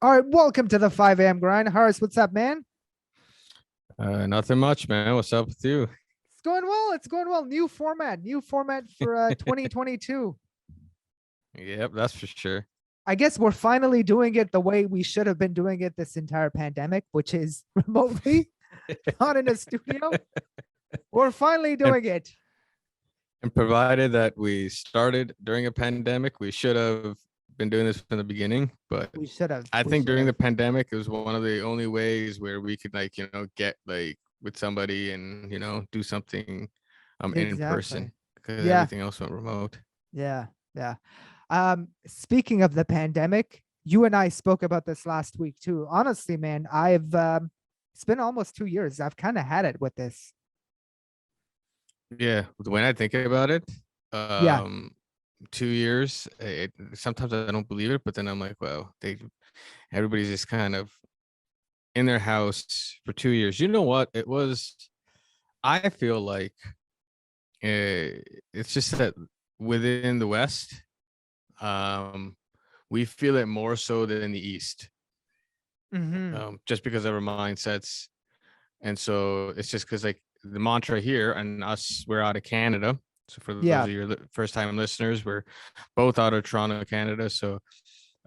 All right, welcome to the 5 a.m. grind. Horace, what's up, man? Nothing much, man. What's up with you? It's going well. It's going well. New format for 2022. Yep, that's for sure. I guess we're finally doing it the way we should have been doing it this entire pandemic, which is remotely, not in a studio. We're finally And doing it. and provided that we started during a pandemic, we should have been doing this from the beginning. But We should have. I We think should during have. the pandemic, it was one of the only ways where we could get with somebody and do something in Exactly. person because Yeah. everything else went remote. Yeah. Yeah. Speaking of the pandemic, you and I spoke about this last week too. Honestly, man, I've it's been almost 2 years. I've kind of had it with this. Yeah, when I think about it, Yeah. 2 years. Sometimes I don't believe it, but then I'm like, well, everybody's just kind of in their house for 2 years. You know what? It was. I feel like it's just that within the West, um, we feel it more so than in the East, Mm-hmm. just because of our mindsets. And so it's just because like the mantra here and us, we're out of Canada. So for those Yeah. of your first time listeners, we're both out of Toronto, Canada. So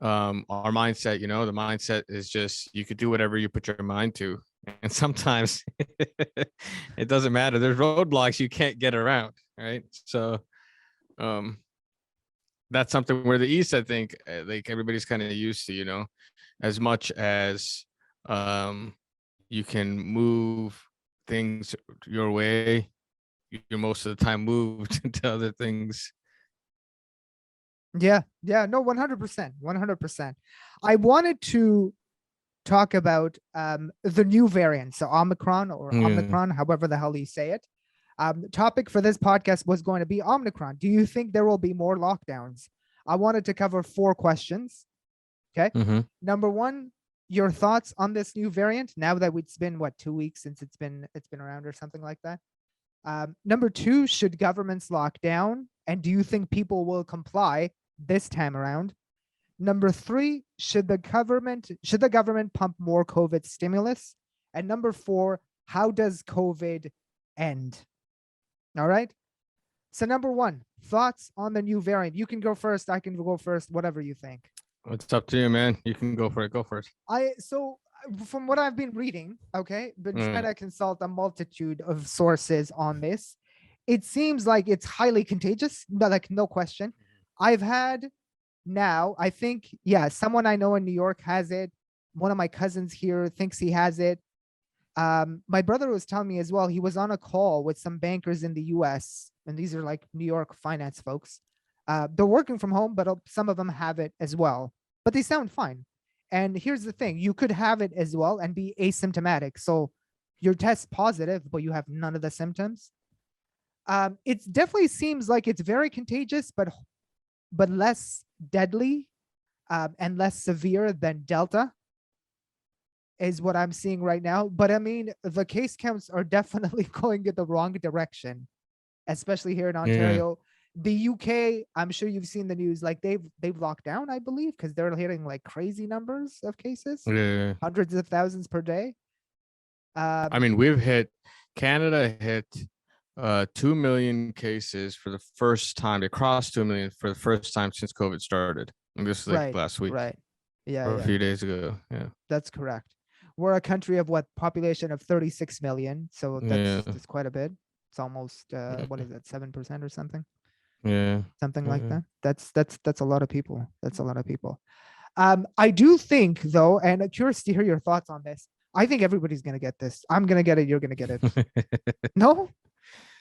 our mindset, the mindset is just you could do whatever you put your mind to. And sometimes it doesn't matter. There's roadblocks you can't get around, right? So um that's something where the East, I think, like everybody's kind of used to, as much as you can move things your way, you're most of the time moved into other things. Yeah. Yeah. No, 100%. 100%. I wanted to talk about the new variant. So Omicron or Yeah. Omnicron, however the hell you say it. The topic for this podcast was going to be Omnicron. Do you think there will be more lockdowns? I wanted to cover 4 questions. Okay. Mm-hmm. Number one, your thoughts on this new variant now that it's been what, 2 weeks since it's been around or something like that. Number two, should governments lock down? And do you think people will comply this time around? Number three, should the government pump more COVID stimulus? And number four, how does COVID end? All right. So number one, thoughts on the new variant. You can go first. I can go first. Whatever you think. It's up to you, man. You can go for it. Go for it. From what I've been reading, okay, been trying Mm. to consult a multitude of sources on this. It seems like it's highly contagious, like no question. I've had now, I think, yeah, someone I know in New York has it. One of my cousins here thinks he has it. My brother was telling me as well, he was on a call with some bankers in the US, and these are like New York finance folks. They're working from home, but some of them have it as well, but they sound fine. And here's the thing, you could have it as well and be asymptomatic. So your test positive, but you have none of the symptoms. It definitely seems like it's very contagious, but less deadly and less severe than Delta is what I'm seeing right now. But I mean, the case counts are definitely going in the wrong direction, especially here in Yeah. Ontario. The UK, I'm sure you've seen the news, like they've locked down, I believe, because they're hitting like crazy numbers of cases, Yeah. hundreds of thousands per day. I Um, mean, Canada hit 2 million cases for the first time. They crossed 2 million for the first time since COVID started. And this is like right, last week right. Yeah, or a yeah, few days ago. Yeah. that's correct. We're a country of what, population of 36 million, so Yeah. that's quite a bit. It's almost what Yeah. is it, 7% or something? Yeah. Something like Yeah. that. That's a lot of people. That's a lot of people. I do think though, and I'm curious to hear your thoughts on this. I think everybody's gonna get this. I'm gonna get it. You're gonna get it. No?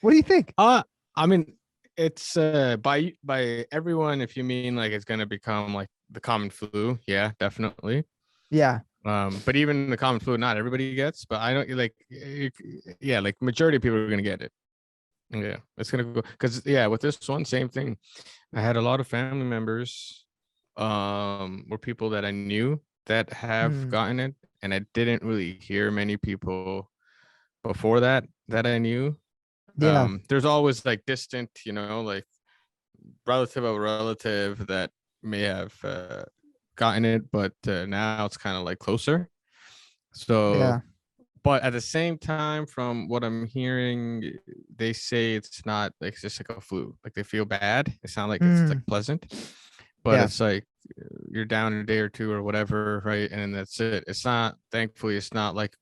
What do you think? I mean, it's by everyone. If you mean like it's gonna become like the common flu, yeah, definitely. Yeah. But even the common flu, not everybody gets. But I don't yeah, like majority of people are gonna get it. Yeah, it's gonna go because yeah, with this one, same thing. I had a lot of family members, or people that I knew that have Mm, gotten it, and I didn't really hear many people before that I knew. yeah. There's always like distant, like relative of a relative that may have gotten it, but now it's kind of like closer. So, Yeah. but at the same time, from what I'm hearing, they say it's not like it's just like a flu. Like they feel bad. It sounds like it's like Mm, pleasant, but yeah. it's like you're down a day or two or whatever, right? And then that's it. It's not. Thankfully, it's not like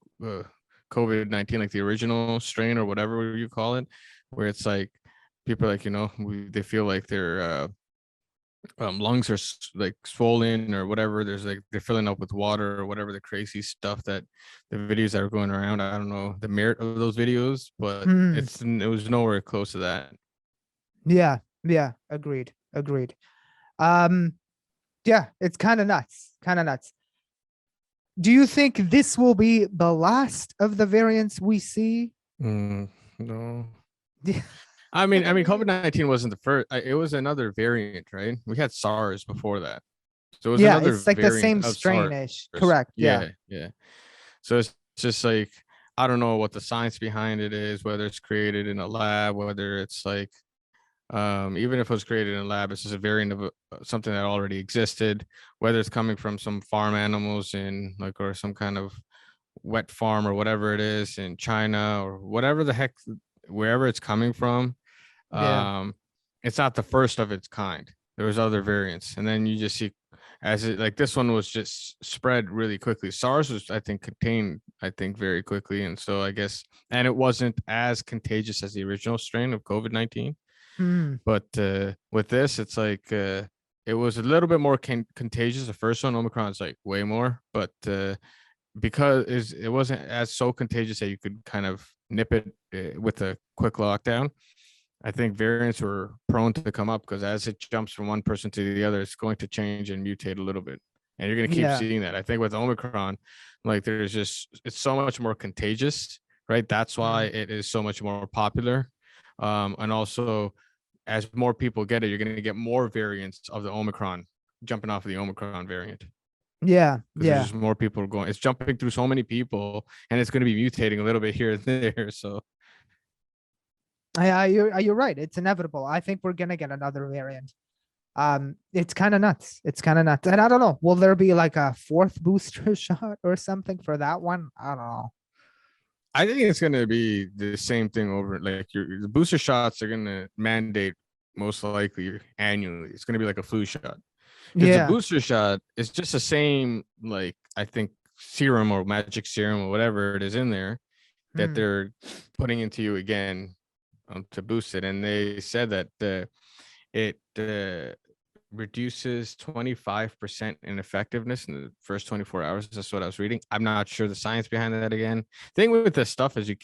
COVID-19, like the original strain or whatever you call it, where it's like people are like they feel like their lungs are like swollen or whatever. There's like they're filling up with water or whatever the crazy stuff that the videos that are going around. I don't know the merit of those videos, but Mm, it was nowhere close to that. yeah. Yeah. Agreed. Agreed. Um, yeah, it's kind of nuts. Kind of nuts. Do you think this will be the last of the variants we see? No. Yeah. I mean, COVID-19 wasn't the first. It was another variant, right? We had SARS before that, so it was Yeah, another it's like the variant same of SARS. strain-ish. Correct. Yeah. Yeah, yeah. So it's just like I don't know what the science behind it is, whether it's created in a lab, whether it's like even if it was created in a lab, it's just a variant of something that already existed, whether it's coming from some farm animals in like or some kind of wet farm or whatever it is in China or whatever the heck, wherever it's coming from. Yeah. um it's not the first of its kind. There was other variants, and then you just see as it like this one was just spread really quickly. SARS was, I think, contained, I think, very quickly, and so I guess, and it wasn't as contagious as the original strain of COVID-19. Mm, But with this, it's like it was a little bit more contagious. The first one, Omicron, is like way more, but because it wasn't as so contagious that you could kind of nip it with a quick lockdown. I think variants were prone to come up because as it jumps from one person to the other, it's going to change and mutate a little bit. And you're going to keep yeah. seeing that. I think with Omicron, like there's just, it's so much more contagious, right? That's why Mm, it is so much more popular. And also, as more people get it, you're going to get more variants of the Omicron jumping off of the Omicron variant yeah. because there's Yeah. just more people going. It's jumping through so many people, and it's going to be mutating a little bit here and there. So You're right. It's inevitable. I think we're gonna get another variant. It's kind of nuts. It's kind of nuts. And I don't know, will there be like a fourth booster shot or something for that one? I don't know. I think it's going to be the same thing over. Like the booster shots are going to mandate most likely annually. It's going to be like a flu shot because the Yeah. booster shot is just the same. Like I think serum or magic serum or whatever it is in there that Hmm. they're putting into you again to boost it. And they said that it reduces 25% in effectiveness in the first 24 hours. That's what I was reading. I'm not sure the science behind that again. Thing with this stuff is you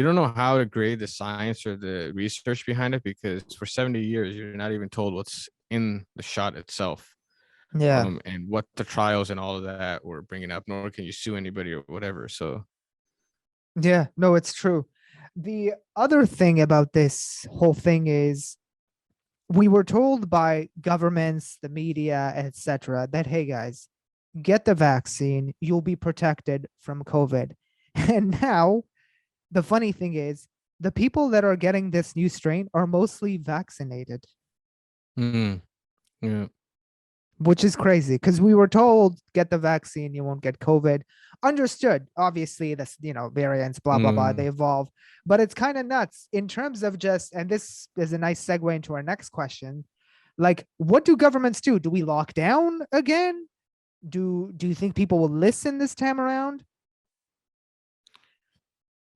don't know how to grade the science or the research behind it because for 70 years, you're not even told what's in the shot itself. Yeah. And what the trials and all of that were bringing up, nor can you sue anybody or whatever. So, Yeah. No, it's true. The other thing about this whole thing is we were told by governments, the media, etc., that hey guys, get the vaccine, you'll be protected from COVID. And now the funny thing is the people that are getting this new strain are mostly vaccinated, yeah. which is crazy because we were told get the vaccine, you won't get COVID. Understood. Obviously, this, variants, blah, blah, blah, Mm. they evolve. But it's kind of nuts in terms of just, and this is a nice segue into our next question. Like, what do governments do? Do we lock down again? Do you think people will listen this time around?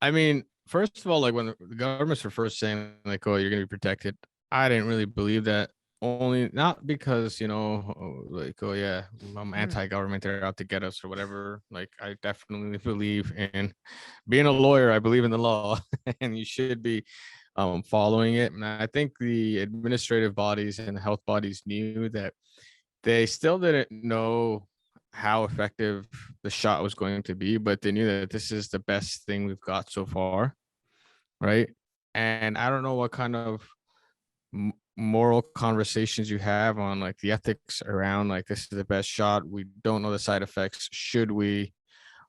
I mean, first of all, like when the governments were first saying like, "Oh, you're gonna be protected," I didn't really believe that. Only not because like, oh yeah, I'm Hmm. anti-government, they're out to get us or whatever. Like, I definitely believe in being a lawyer. I believe in the law, and you should be following it. And I think the administrative bodies and the health bodies knew that they still didn't know how effective the shot was going to be, but they knew that this is the best thing we've got so far, right? And I don't know what kind of moral conversations you have on like the ethics around like this is the best shot. We don't know the side effects. Should we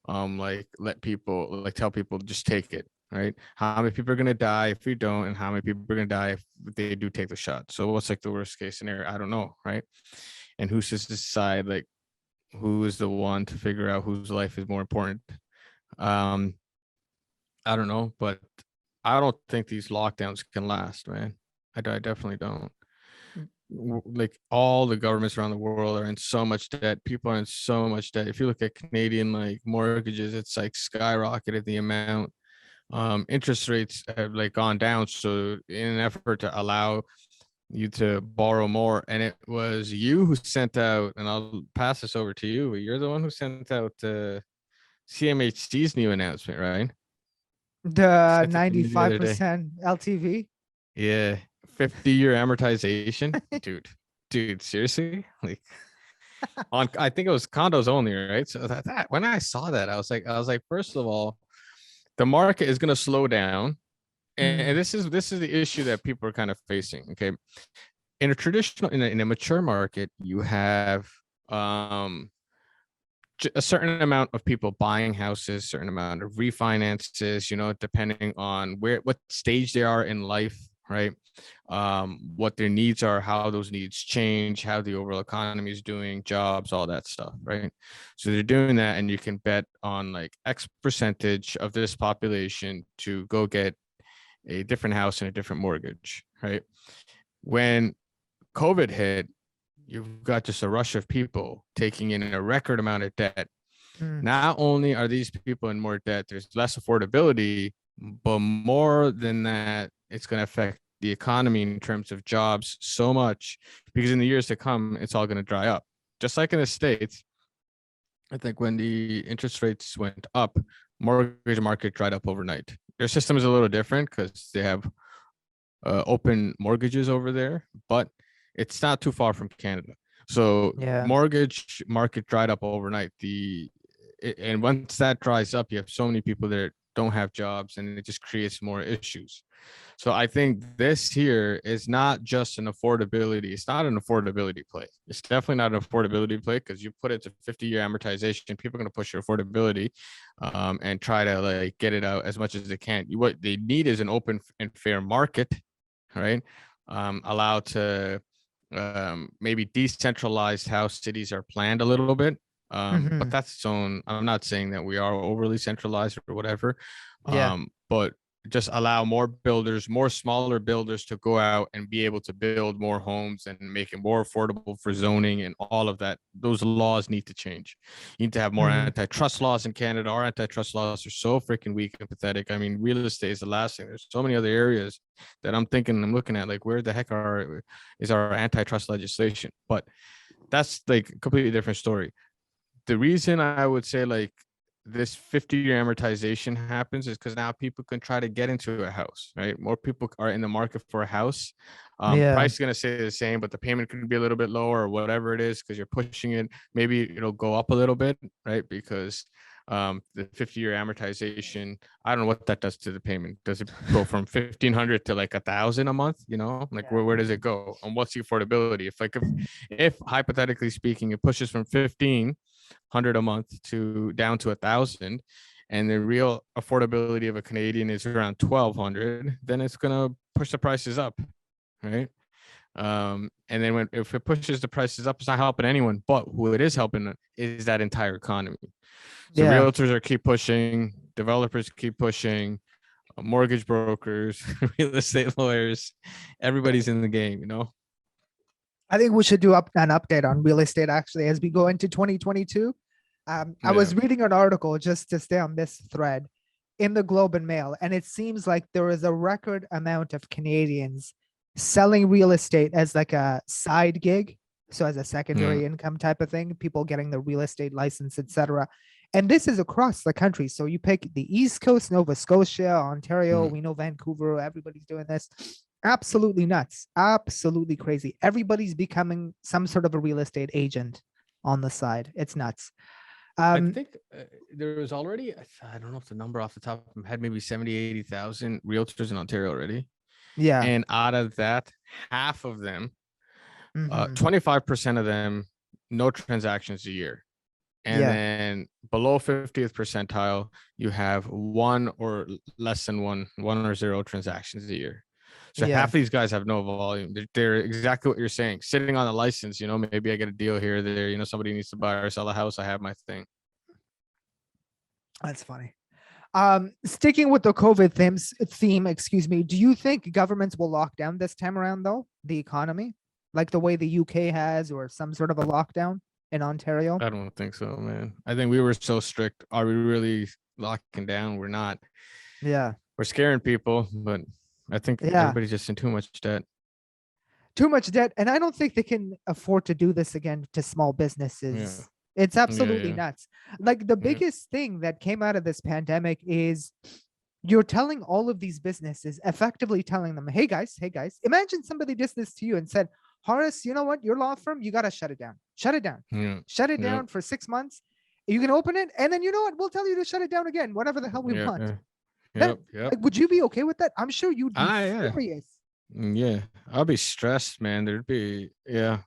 like let people like tell people just take it, right? How many people are gonna die if we don't, and how many people are gonna die if they do take the shot? So what's like the worst case scenario? I don't know, right? and who's to decide like who is the one to figure out whose life is more important. Um, I don't know, but I don't think these lockdowns can last, man. I definitely don't. Like all the governments around the world are in so much debt. People are in so much debt. If you look at Canadian like mortgages, it's like skyrocketed the amount. Interest rates have like gone down. So in an effort to allow you to borrow more, and it was you who sent out, and I'll pass this over to you. You're the one who sent out CMHC's new announcement, right? The Sent it to me the other day. 95% LTV. Yeah, 50-year amortization, dude, seriously, like on I think it was condos only, right? So that when I saw that, I was like, first of all, the market is going to slow down, and this is the issue that people are kind of facing. Okay, in a traditional in a mature market, you have a certain amount of people buying houses, certain amount of refinances, depending on what stage they are in life, right? What their needs are, how those needs change, how the overall economy is doing, jobs, all that stuff, right? So they're doing that, and you can bet on like X percentage of this population to go get a different house and a different mortgage, right? When COVID hit, you've got just a rush of people taking in a record amount of debt. Not only are these people in more debt, there's less affordability, but more than that, it's going to affect the economy in terms of jobs so much, because in the years to come, it's all going to dry up. Just like in the States, I think when the interest rates went up, mortgage market dried up overnight. Their system is a little different because they have open mortgages over there, but it's not too far from Canada. So Yeah. mortgage market dried up overnight. And once that dries up, you have so many people that don't have jobs, and it just creates more issues. So I think this here is not just an affordability. It's not an affordability play. It's definitely not an affordability play, because you put it to 50-year amortization, people are going to push your affordability and try to like get it out as much as they can. What they need is an open and fair market, right? Allow to maybe decentralized how cities are planned a little bit. But that's its own. I'm not saying that we are overly centralized or whatever. Yeah. But just allow more builders, more smaller builders to go out and be able to build more homes and make it more affordable for zoning and all of that. Those laws need to change. You need to have more antitrust laws in Canada. Our antitrust laws are so freaking weak and pathetic. I mean, real estate is the last thing. There's so many other areas that I'm looking at, like, where the heck is our antitrust legislation? But that's like a completely different story. The reason I would say like this 50-year amortization happens is because now people can try to get into a house, right? More people are in the market for a house. Price is going to stay the same, but the payment could be a little bit lower or whatever it is, because you're pushing it. Maybe it'll go up a little bit, right? Because the 50-year amortization, I don't know what that does to the payment. Does it go from 1,500 to like 1,000 a month? Like where does it go? And what's the affordability? If hypothetically speaking, it pushes from 1,500 a month to down to 1,000, and the real affordability of a Canadian is around 1,200, then it's gonna push the prices up, right? And then if it pushes the prices up, it's not helping anyone. But who it is helping is that entire economy. So realtors are keep pushing, developers keep pushing, mortgage brokers, real estate lawyers, everybody's in the game, I think we should do an update on real estate actually as we go into 2022. I was reading an article just to stay on this thread in the Globe and Mail, and it seems like there is a record amount of Canadians selling real estate as like a side gig, so as a secondary income type of thing, people getting the real estate license, etc. And this is across the country. So you pick the East Coast, Nova Scotia, Ontario, we know Vancouver, everybody's doing this. Absolutely nuts. Absolutely crazy. Everybody's becoming some sort of a real estate agent on the side. It's nuts. I think there was already, I don't know if the number off the top of my head, maybe 70, 80,000 realtors in Ontario already. Yeah. And out of that, half of them, 25% of them, no transactions a year. And then below 50th percentile, you have one or less than one or zero transactions a year. So Yeah. half these guys have no volume. They're exactly what you're saying. Sitting on a license, maybe I get a deal here or there. Somebody needs to buy or sell a house. I have my thing. That's funny. Sticking with the COVID theme, excuse me, do you think governments will lock down this time around though, the economy, like the way the UK has, or some sort of a lockdown in Ontario? I don't think so, man. I think we were so strict. Are we really locking down? We're not. Yeah. We're scaring people, but I think Yeah. everybody's just in too much debt. Too much debt. And I don't think they can afford to do this again to small businesses. Yeah. It's absolutely Yeah. nuts. Like the Yeah. biggest thing that came out of this pandemic is you're telling all of these businesses, effectively telling them, hey guys, imagine somebody did this to you and said, Horace, you know what? Your law firm, you got to shut it down. Shut it down. Yeah. Shut it Yeah. down for 6 months. You can open it. And then you know what? We'll tell you to shut it down again, whatever the hell we Yeah. want. Yeah. That, Yep. like, would you be okay with that? I'm sure you'd be Yeah. furious. Yeah. I'll be stressed, man. There'd be, yeah.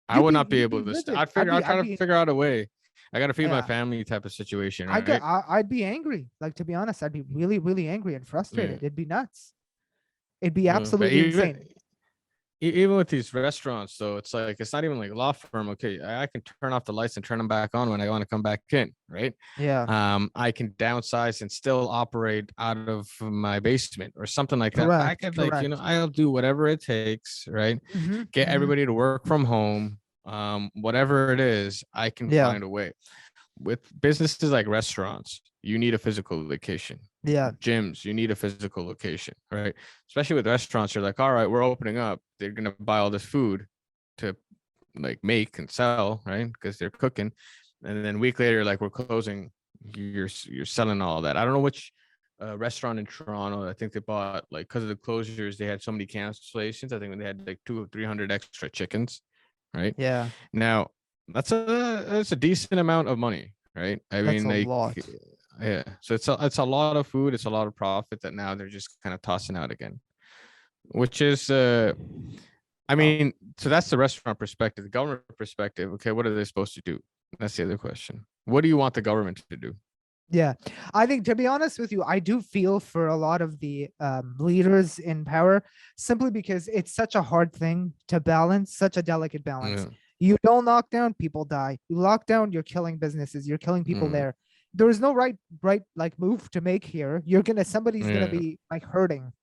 I You'd would be- not be you'd be able to. livid. I'd try I'd to be- figure out a way. I got to feed my Yeah. family type of situation, I'd, right? I'd be angry. Like, to be honest, I'd be really, really angry and frustrated. Yeah. It'd be nuts. It'd be Yeah, but absolutely insane. even with these restaurants, though, it's like it's not even like law firm. Okay, I can turn off the lights and turn them back on when I want to come back in, right? Yeah. I can downsize and still operate out of my basement or something like that. I Correct. could Correct. I'll do whatever it takes, right? Mhm, Get mhm. everybody to work from home. Whatever it is, I can Yeah. find a way. With businesses like restaurants, you need a physical location. Yeah. Gyms, you need a physical location, right? Especially with restaurants, you're like, all right, we're opening up. They're gonna buy all this food to like make and sell, right? Because they're cooking, and then a week later, like we're closing. You're selling all that. I don't know which restaurant in Toronto. I think they bought like because of the closures, they had so many cancellations. I think they had like 200 or 300 extra chickens, right? Yeah. Now that's a decent amount of money, right? I That's mean, a like, lot. yeah. So it's a lot of food. It's a lot of profit that now they're just kind of tossing out again, which is, I mean, so that's the restaurant perspective. The government perspective. Okay, what are they supposed to do? That's the other question. What do you want the government to do? Yeah. I think, to be honest with you, I do feel for a lot of the leaders in power, simply because it's such a hard thing to balance, such a delicate balance. Yeah. You don't lock down, people die. You lock down, you're killing businesses, you're killing people Mm. there. There is no right like move to make here. Somebody's gonna Yeah. be like hurting.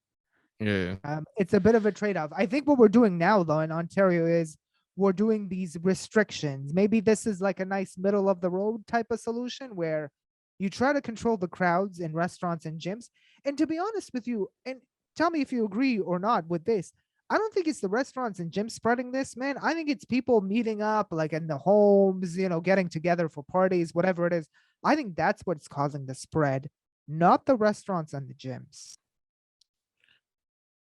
Yeah. It's a bit of a trade-off. I think what we're doing now, though, in Ontario is we're doing these restrictions. Maybe this is like a nice middle of the road type of solution where you try to control the crowds in restaurants and gyms. And to be honest with you, and tell me if you agree or not with this, I don't think it's the restaurants and gyms spreading this, man. I think it's people meeting up like in the homes, getting together for parties, whatever it is. I think that's what's causing the spread, not the restaurants and the gyms.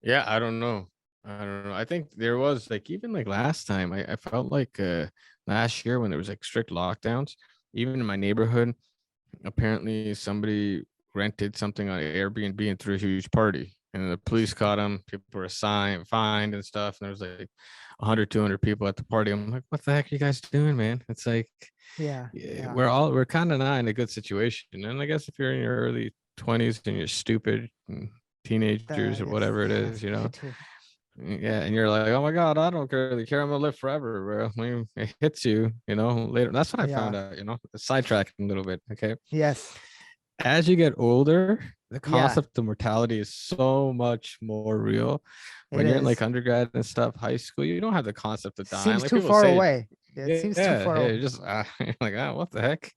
Yeah, I don't know. I think there was like even like last time, I felt like last year when there was like strict lockdowns, even in my neighborhood, apparently somebody rented something on Airbnb and threw a huge party. And the police caught them. People were fined and stuff. And there was like 100, 200 people at the party. I'm like, what the heck are you guys doing, man? It's like, Yeah. we're kind of not in a good situation. And I guess if you're in your early 20s and you're stupid and teenagers or whatever it is, yeah, and you're like, oh my god, I don't really care, I'm gonna live forever, bro. I mean, it hits you, later. That's what I found out, sidetracking a little bit. Okay, Yes. as you get older, the Yeah. concept of mortality is so much more real. When It you're in is. like undergrad and stuff, high school, you don't have the concept of dying. Seems Like too people far say, away. It seems too far away. you're just you're like, what the heck?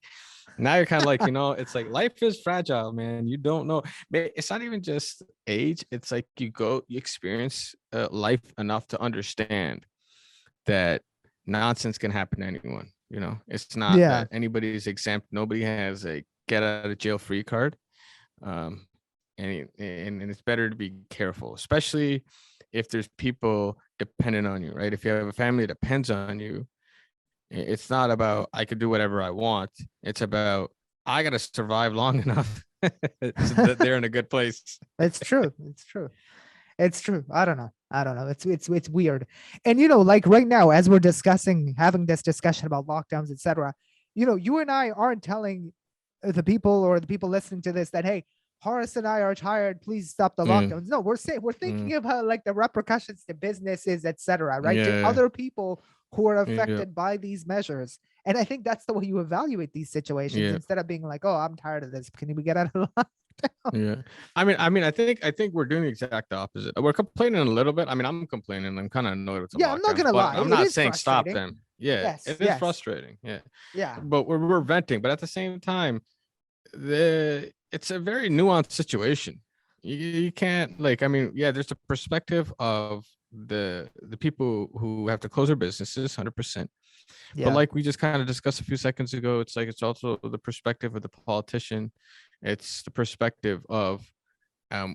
Now you're kind of like, it's like life is fragile, man. You don't know. It's not even just age. It's like you experience life enough to understand that nonsense can happen to anyone. It's not Yeah. that anybody's exempt. Nobody has a get out of jail free card. And it's better to be careful, especially if there's people dependent on you, right? If you have a family that depends on you, it's not about I could do whatever I want. It's about I got to survive long enough so that they're in a good place. It's true. It's true. It's true. I don't know. It's weird. And like right now, as we're having this discussion about lockdowns, etc. You and I aren't telling the people or the people listening to this that, hey, Horace and I are tired. Please stop the Yeah. lockdowns. No, we're thinking about like the repercussions to businesses, etc. Right? To Yeah. other people who are Yeah. affected by these measures. And I think that's the way you evaluate these situations Yeah. instead of being like, oh, I'm tired of this. Can we get out of lockdown? Yeah. I think we're doing the exact opposite. We're complaining a little bit. I mean, I'm complaining. I'm kind of annoyed with the Yeah, I'm not lockdowns, gonna but lie. I'm It not is saying stop frustrating. them. Yeah, Yes, it is yes. frustrating. Yeah. Yeah. But we're venting, but at the same time, it's a very nuanced situation. You can't like, I mean, yeah, there's a perspective of the people who have to close their businesses 100%. But Yeah. like we just kind of discussed a few seconds ago, it's like it's also the perspective of the politician. It's the perspective of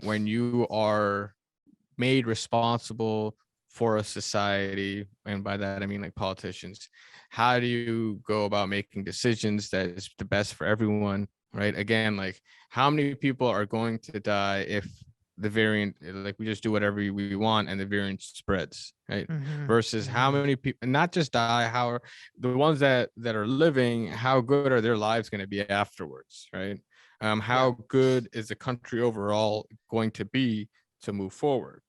when you are made responsible for a society, and by that I mean like politicians, how do you go about making decisions that is the best for everyone, right? Again, like how many people are going to die if the variant, like we just do whatever we want and the variant spreads, right? Versus how many people not just die, how are the ones that are living, how good are their lives going to be afterwards, right? How good is the country overall going to be to move forward?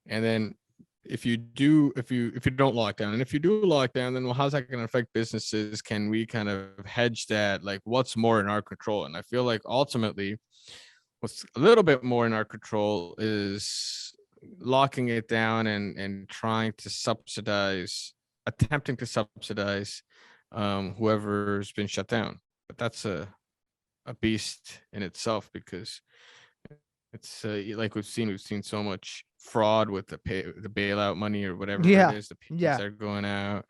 And then if you don't lock down, and if you do lock down, then well, how's that going to affect businesses? Can we kind of hedge that? Like what's more in our control? And I feel like ultimately what's a little bit more in our control is locking it down and trying to attempting to subsidize whoever's been shut down. But that's a beast in itself, because it's like we've seen so much fraud with the bailout money or whatever it Yeah. is, the payments Yeah. that are going out.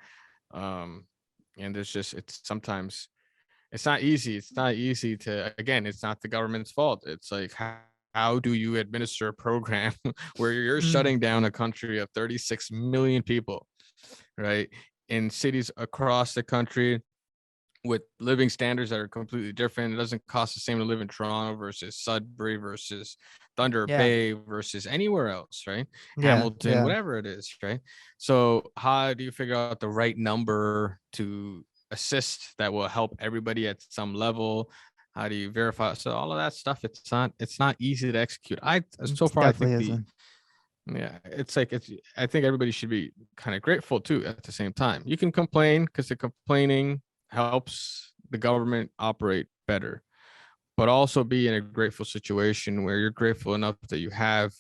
And there's just, it's sometimes it's not easy. It's not easy to, again, it's not the government's fault. It's like how do you administer a program where you're shutting down a country of 36 million people, right? In cities across the country with living standards that are completely different. It doesn't cost the same to live in Toronto versus Sudbury versus Thunder Yeah. Bay versus anywhere else, right? Yeah. Hamilton, Yeah. whatever it is, right? So how do you figure out the right number to assist that will help everybody at some level? How do you verify? So all of that stuff, it's not easy to execute. So far I think Definitely isn't. it's like I think everybody should be kind of grateful too at the same time. You can complain because the complaining helps the government operate better, but also be in a grateful situation where you're grateful enough that you have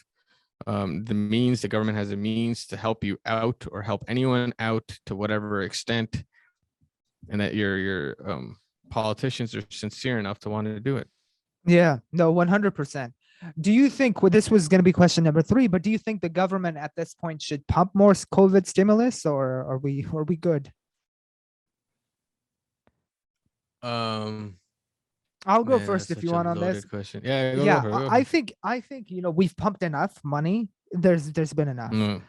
the government has a means to help you out or help anyone out to whatever extent, and that your politicians are sincere enough to want to do it. Yeah. No, 100%. Do you think, well, this was going to be question number 3, but do you think the government at this point should pump more COVID stimulus, or are we good? I'll go Man, first that's if you such a want on this. loaded question. Yeah, go Yeah, for it. Go for I it. think we've pumped enough money. There's been enough. No.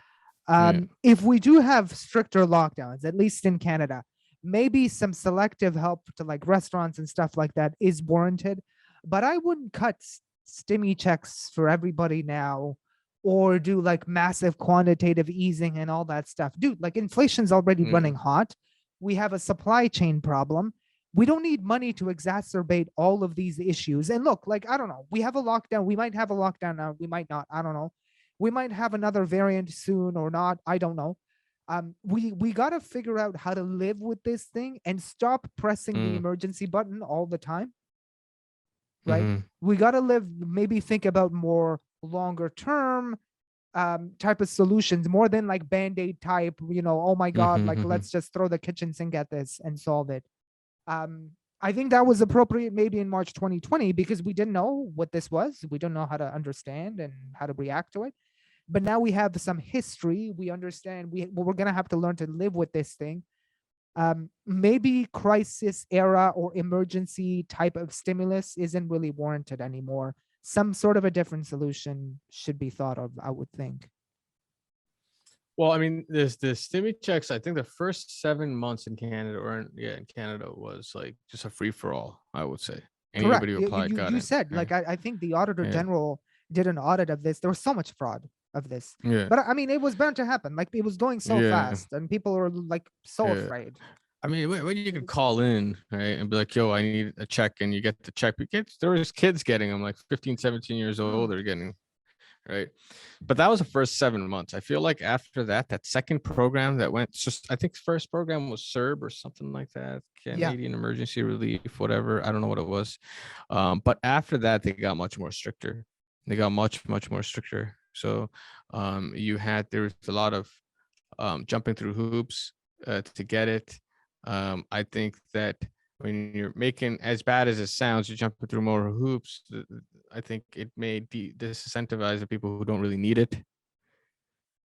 Yeah. If we do have stricter lockdowns, at least in Canada, maybe some selective help to like restaurants and stuff like that is warranted. But I wouldn't cut stimmy checks for everybody now, or do like massive quantitative easing and all that stuff. Dude, like inflation's already running hot. We have a supply chain problem. We don't need money to exacerbate all of these issues. And look, like, I don't know, we have a lockdown. We might have a lockdown now. We might not. I don't know. We might have another variant soon or not. I don't know. We got to figure out how to live with this thing and stop pressing the emergency button all the time. Right? We got to maybe think about more longer term type of solutions, more than like band-aid type, oh my God, like let's just throw the kitchen sink at this and solve it. I think that was appropriate maybe in March 2020 because we didn't know what this was. We don't know how to understand and how to react to it. But now we have some history. We understand we're going to have to learn to live with this thing. Maybe crisis era or emergency type of stimulus isn't really warranted anymore. Some sort of a different solution should be thought of, I would think. Well, I mean, there's the stimmy checks. I think the first 7 months in Canada, in Canada, was like just a free for all. I would say Correct. anybody who applied got You in. said, Right? like, I think the Auditor Yeah. General did an audit of this. There was so much fraud of this. Yeah. But I mean, it was bound to happen. Like, it was going so Yeah. fast and people were like so Yeah. afraid. I mean, when you could call in, right, and be like, yo, I need a check, and you get the check. There was kids getting them, like 15, 17 years old, they're getting, right? But that was the first 7 months. I feel like after that, that second program that went, just I think first program was CERB or something like that, Yeah. Canadian Emergency Relief, whatever. I don't know what it was. But after that, they got much more stricter. They got much, much more stricter. So there was a lot of jumping through hoops to get it. I think that when you're making, as bad as it sounds, you're jumping through more hoops. I think it may disincentivize the people who don't really need it,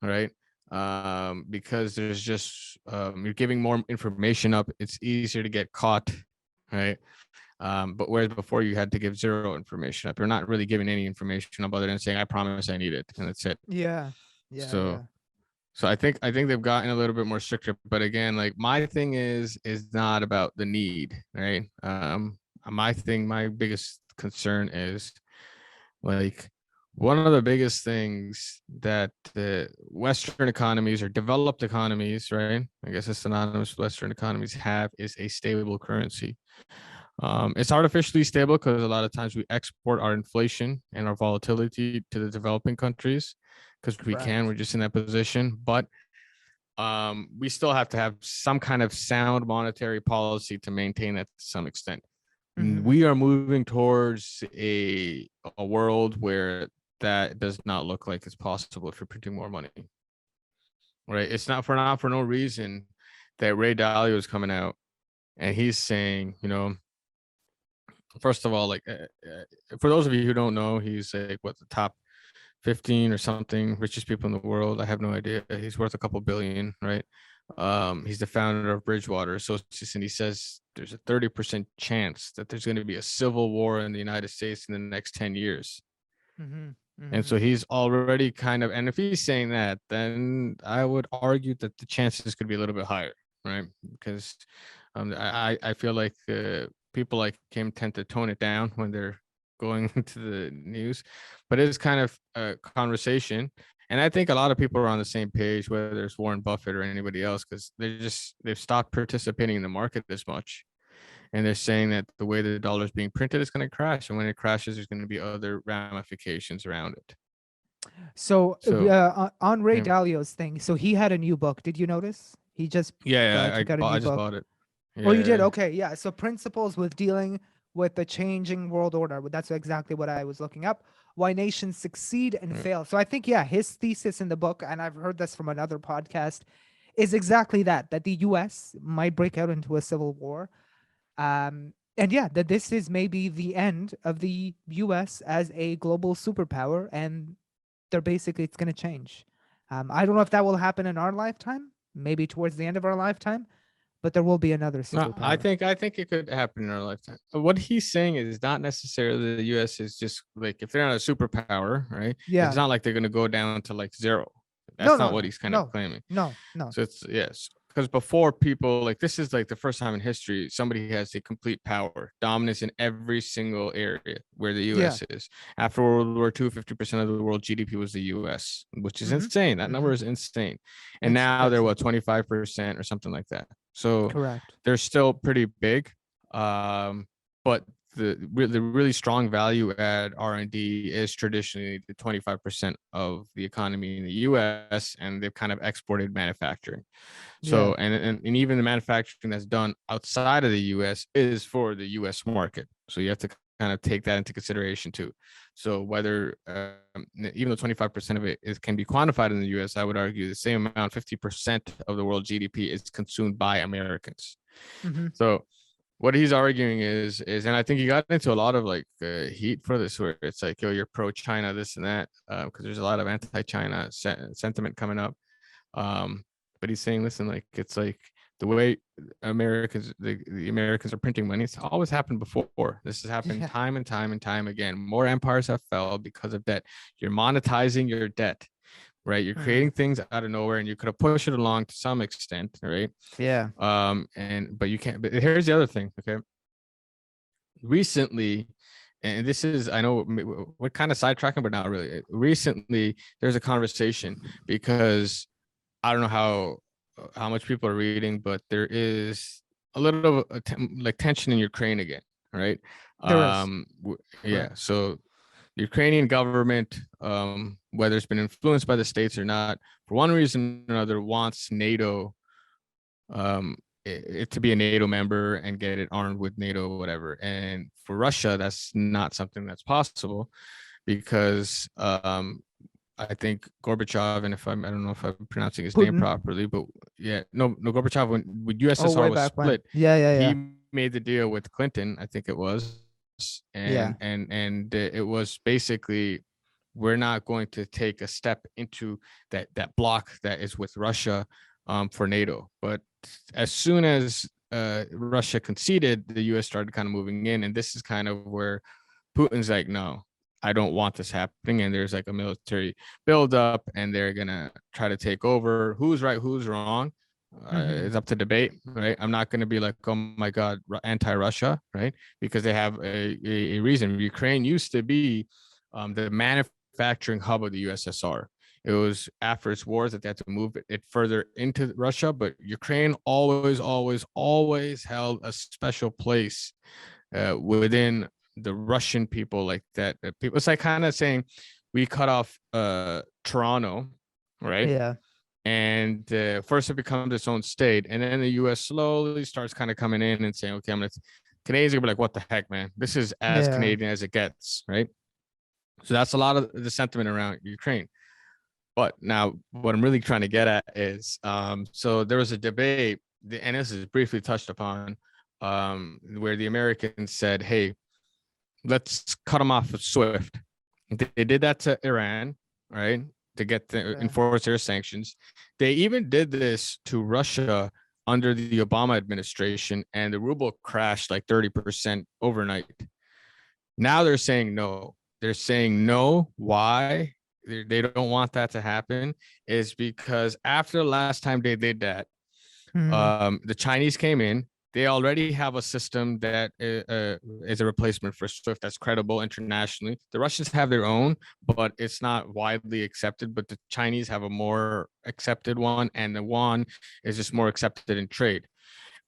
right? Because there's just you're giving more information up. It's easier to get caught, right? But whereas before you had to give zero information up, you're not really giving any information up other than saying, "I promise I need it," and that's it. Yeah. So I think they've gotten a little bit more stricter, but again, like my thing is not about the need, right? My biggest concern is like one of the biggest things that the Western economies or developed economies, right? I guess it's synonymous with Western economies have is a stable currency. It's artificially stable because a lot of times we export our inflation and our volatility to the developing countries because we're just in that position. But we still have to have some kind of sound monetary policy to maintain that to some extent. We are moving towards a world where that does not look like it's possible if you're printing more money, right? It's not for no reason that Ray Dalio is coming out and he's saying, first of all, like for those of you who don't know, he's like what, the top 15 or something richest people in the world. I have no idea. He's worth a couple billion, right? He's the founder of Bridgewater Associates, and he says there's a 30% chance that there's going to be a civil war in the United States in the next 10 years. And so he's already kind of, and if he's saying that, then I would argue that the chances could be a little bit higher, right? Because I feel like people like him tend to tone it down when they're going to the news, but it's kind of a conversation. And I think a lot of people are on the same page, whether it's Warren Buffett or anybody else, because they've stopped participating in the market as much. And they're saying that the way the dollar is being printed is going to crash. And when it crashes, there's going to be other ramifications around it. So on Ray Dalio's thing, so he had a new book. Did you notice? He just I just bought it. Yeah, you did? Okay, yeah. So principles with dealing with the changing world order. That's exactly what I was looking up. Why nations succeed and fail. So I think, his thesis in the book, and I've heard this from another podcast, is exactly that the U.S. might break out into a civil war. And that this is maybe the end of the U.S. as a global superpower, and it's going to change. I don't know if that will happen in our lifetime, maybe towards the end of our lifetime, but there will be another superpower. I think it could happen in our lifetime. What he's saying is not necessarily the U.S. is just like, if they're not a superpower, right? Yeah. It's not like they're going to go down to like zero. That's not what he's kind of claiming. No. So it's, yes, because before people, like, this is like the first time in history somebody has a complete power dominance in every single area where the U.S. is. After World War II, 50% of the world GDP was the U.S., which is insane. That number is insane. And now they're 25% or something like that. So correct. They're still pretty big, but the really strong value add R&D is traditionally the 25% of the economy in the U.S., and they've kind of exported manufacturing. So and even the manufacturing that's done outside of the U.S. is for the U.S. market. So you have to kind of take that into consideration too. So whether even though 25% of it can be quantified in the U.S., I would argue the same amount, 50% of the world GDP is consumed by Americans. So what he's arguing is, and I think he got into a lot of like heat for this, where it's like, yo, you're pro-China, this and that, because there's a lot of anti-China sentiment coming up. But he's saying, listen, like, it's like the way Americans, the Americans are printing money. It's always happened before. This has happened time and time and time again. More empires have fell because of debt. You're monetizing your debt, right? You're creating things out of nowhere, and you could have pushed it along to some extent, right? Yeah. But you can't. But here's the other thing, okay? Recently, and this is, I know we're kind of sidetracking, but not really. Recently, there's a conversation because I don't know how much people are reading, but there is a little like tension in Ukraine again, right? There is. Yeah. Correct. So the Ukrainian government, whether it's been influenced by the states or not, for one reason or another, wants NATO, it to be a NATO member and get it armed with NATO or whatever. And for Russia, that's not something that's possible because I think Gorbachev, and I don't know if I'm pronouncing his name Putin. properly, but yeah, no, Gorbachev, when Oh, USSR way was back when. split, Yeah, yeah, yeah. he made the deal with Clinton, I think it was, Yeah. and it was basically, we're not going to take a step into that block that is with Russia for NATO. But as soon as Russia conceded, the US started kind of moving in, and this is kind of where Putin's like, no, I don't want this happening. And there's like a military buildup, and they're gonna try to take over. Who's right, who's wrong? It's up to debate, right? I'm not going to be like, oh my God, anti-Russia, right? Because they have a reason. Ukraine used to be the manufacturing hub of the USSR. It was after its wars that they had to move it further into Russia, but Ukraine always held a special place within the Russian people, like that. People, it's like kind of saying we cut off Toronto, right? Yeah. And first it becomes its own state, and then the U.S. slowly starts kind of coming in and saying, okay, Canadians are gonna be like, what the heck, man? This is as Yeah. Canadian as it gets, right? So that's a lot of the sentiment around Ukraine. But now what I'm really trying to get at is, so there was a debate, and this is briefly touched upon, where the Americans said, hey, let's cut them off of SWIFT. They did that to Iran, right? To get the enforce their sanctions. They even did this to Russia under the Obama administration, and the ruble crashed like 30% overnight. Now they're saying no. They're saying no. Why? They don't want that to happen is because after the last time they did that, the Chinese came in. They already have a system that is a replacement for SWIFT that's credible internationally. The Russians have their own, but it's not widely accepted. But the Chinese have a more accepted one, and the yuan is just more accepted in trade.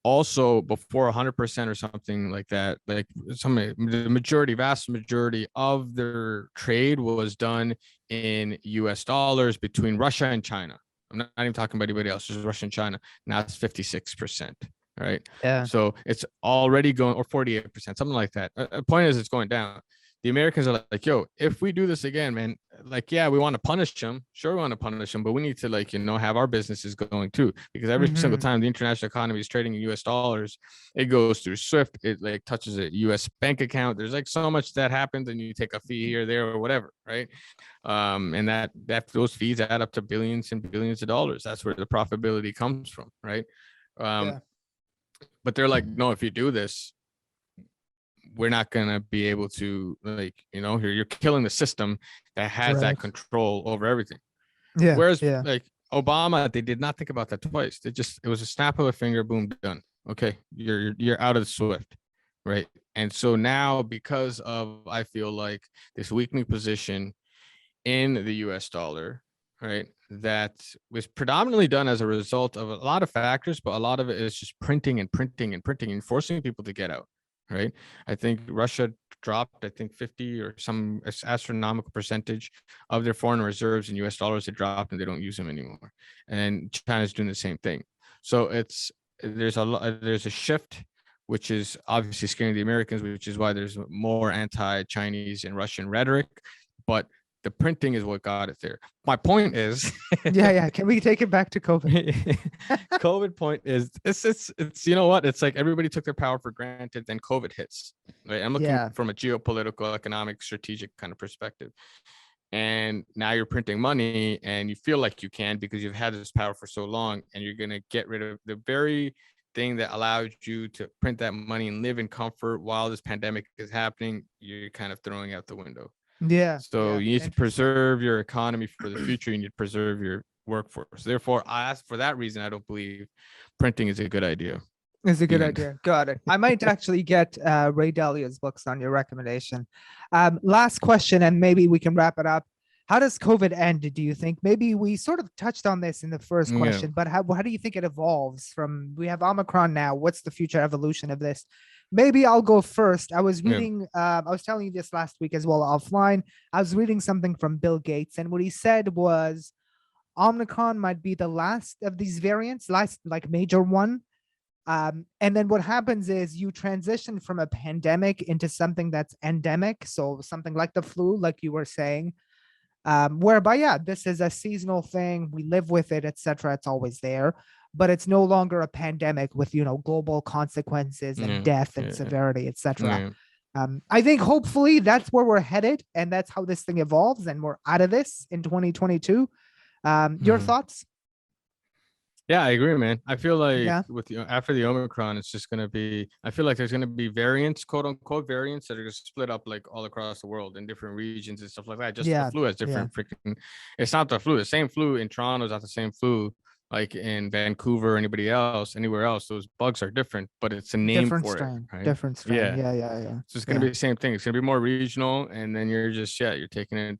Also, before 100% or something like that, like the vast majority of their trade was done in US dollars between Russia and China. I'm not even talking about anybody else, just Russia and China. Now it's 56%. Right. Yeah. So it's already going, or 48%, something like that. The point is, it's going down. The Americans are like, yo, if we do this again, man, like, yeah, we want to punish them. Sure, we want to punish them, but we need to, like, have our businesses going too, because every single time the international economy is trading in US dollars, it goes through SWIFT. It like touches a US bank account. There's like so much that happens, and you take a fee here, there, or whatever. Right. And that those fees add up to billions and billions of dollars. That's where the profitability comes from. Right. But they're like, no, if you do this, we're not going to be able to, like, you're killing the system that has that control over everything. Yeah. Whereas like Obama, they did not think about that twice. It was a snap of a finger, boom, done. Okay. You're out of the SWIFT. Right. And so now, because of, I feel like, this weakening position in the US dollar, right, that was predominantly done as a result of a lot of factors, but a lot of it is just printing and forcing people to get out, right? I think Russia dropped, I think 50 or some astronomical percentage of their foreign reserves in US dollars. They dropped, and they don't use them anymore. And China's doing the same thing. So there's a shift, which is obviously scaring the Americans, which is why there's more anti-Chinese and Russian rhetoric. But the printing is what got it there. My point is, yeah. Can we take it back to COVID? COVID point is, it's you know what? It's like everybody took their power for granted, then COVID hits. Right? I'm looking from a geopolitical, economic, strategic kind of perspective. And now you're printing money, and you feel like you can because you've had this power for so long, and you're gonna get rid of the very thing that allowed you to print that money and live in comfort while this pandemic is happening. You're kind of throwing out the window. Yeah. So you need to preserve your economy for the future. You need to preserve your workforce. Therefore, for that reason, I don't believe printing is a good idea. It's a good idea. Got it. I might actually get Ray Dalio's books on your recommendation. Last question, and maybe we can wrap it up. How does COVID end, do you think? Maybe we sort of touched on this in the first Yeah. question, but how do you think it evolves from, we have Omicron now. What's the future evolution of this? Maybe I'll go first. I was Yeah. reading, I was telling you this last week as well offline. I was reading something from Bill Gates, and what he said was Omicron might be the last of these variants, last like major one. And then what happens is you transition from a pandemic into something that's endemic. So something like the flu, like you were saying, whereby, yeah, this is a seasonal thing. We live with it, etc. It's always there, but it's no longer a pandemic with, global consequences and Yeah. death and Yeah. severity, etc. Yeah. I think hopefully that's where we're headed, and that's how this thing evolves, and we're out of this in 2022. Your Mhm. thoughts? Yeah, I agree, man. I feel like Yeah. with after the Omicron, it's just gonna be. I feel like there's gonna be variants, quote unquote variants, that are just split up like all across the world in different regions and stuff like that. Just the Yeah. flu has Yeah. different freaking. It's not the flu. The same flu in Toronto is not the same flu like in Vancouver or anybody else, anywhere else. Those bugs are different, but it's a name Different for it, strain. right? Different strain. Yeah. Yeah. Yeah. Yeah. So it's gonna Yeah. be the same thing. It's gonna be more regional, and then you're just you're taking it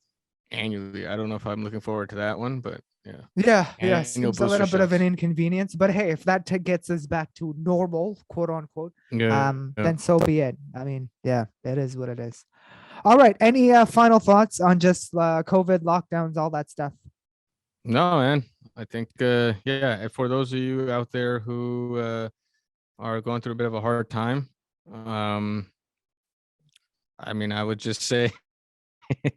annually. I don't know if I'm looking forward to that one, but yeah, Yeah, yeah, annual seems a booster little bit of an shots. inconvenience, but hey, if that gets us back to normal, quote unquote, Yeah. Yeah. then so be it. I mean, yeah, it is what it is. All right, any final thoughts on just COVID lockdowns, all that stuff? No, man. I think yeah, and for those of you out there who are going through a bit of a hard time, um I mean, I would just say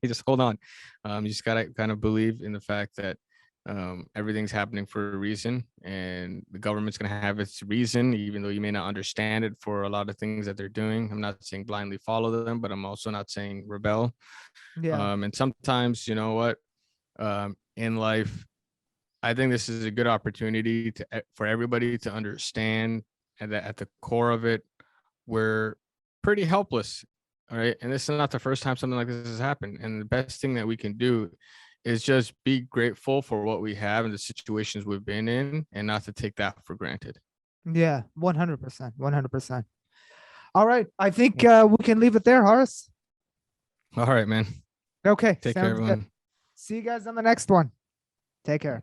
just hold on. You just gotta kind of believe in the fact that everything's happening for a reason, and the government's gonna have its reason, even though you may not understand it for a lot of things that they're doing. I'm not saying blindly follow them, but I'm also not saying rebel. Yeah, And sometimes, you know what, in life, I think this is a good opportunity to for everybody to understand, and that at the core of it, we're pretty helpless. All right. And this is not the first time something like this has happened. And the best thing that we can do is just be grateful for what we have and the situations we've been in, and not to take that for granted. yeah, 100%, 100%. All right, I think Mm. we can leave it there, Horace. All right, man. Okay, Take care, sounds good. everyone. See you guys on the next one. Take care.